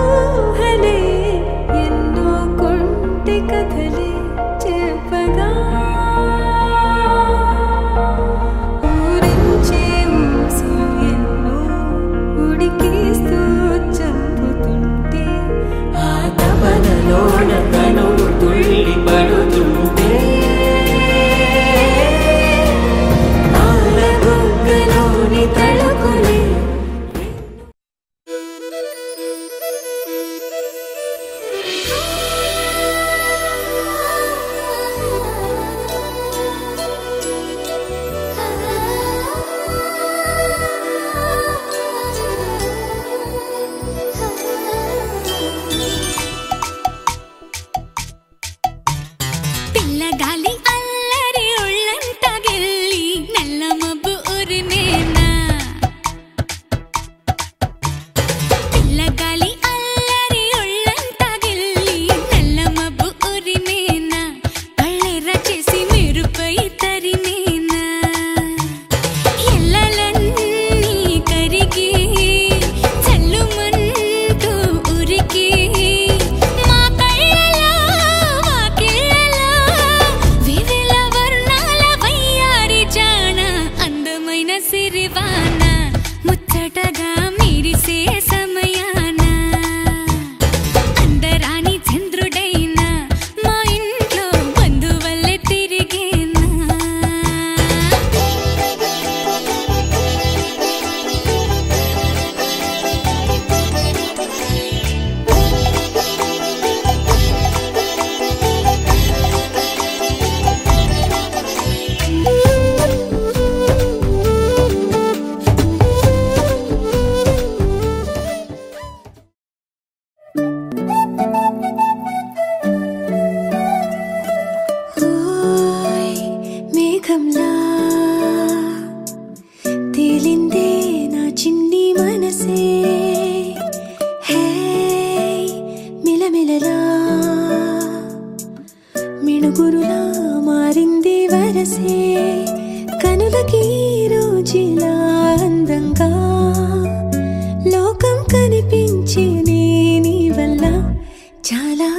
ఊహలే ఎన్నో కొంటె కథలే చెప్పగా ఊరించే ఊసులు ఎన్నో ఉడికేస్తూ చంపుతుంటే ఆ తపనలోన తనువు తుళ్ళి పడుతుంటే తడుకులే పిల్లగాలి అల్లరి ఒళ్ళంతా గెల్లి నల్ల మబ్బు ఉరినేనా పిల్లగాలి అల్లరి ఒళ్ళంతా గెల్లి నల్ల మబ్బు ఉరినేనా కళ్ళెర్ర చేసి మెరుపై తరినేనా ఎల్లలన్నీ కరిగి చల్లుమంటూ ఉరికి మా కళ్ళలో వాకిళ్ళలో వివిల వర్ణాల వయ్యారి జాణ అందమైన సిరివాన ముచ్చటగా మిరిసే సమయాన అందరాని చంద్రుడైనా మా ఇంట్లో బంధువల్లే తిరిగేనా ఓయ్ మేఘంలా తేలిందే నా చిన్ని మనసే హే మిలమిలలా మిణుగురులా మారింది వరసే కనులకి రోజులా అందంగా లోకం కనిపించే నీ వల్ల చాలా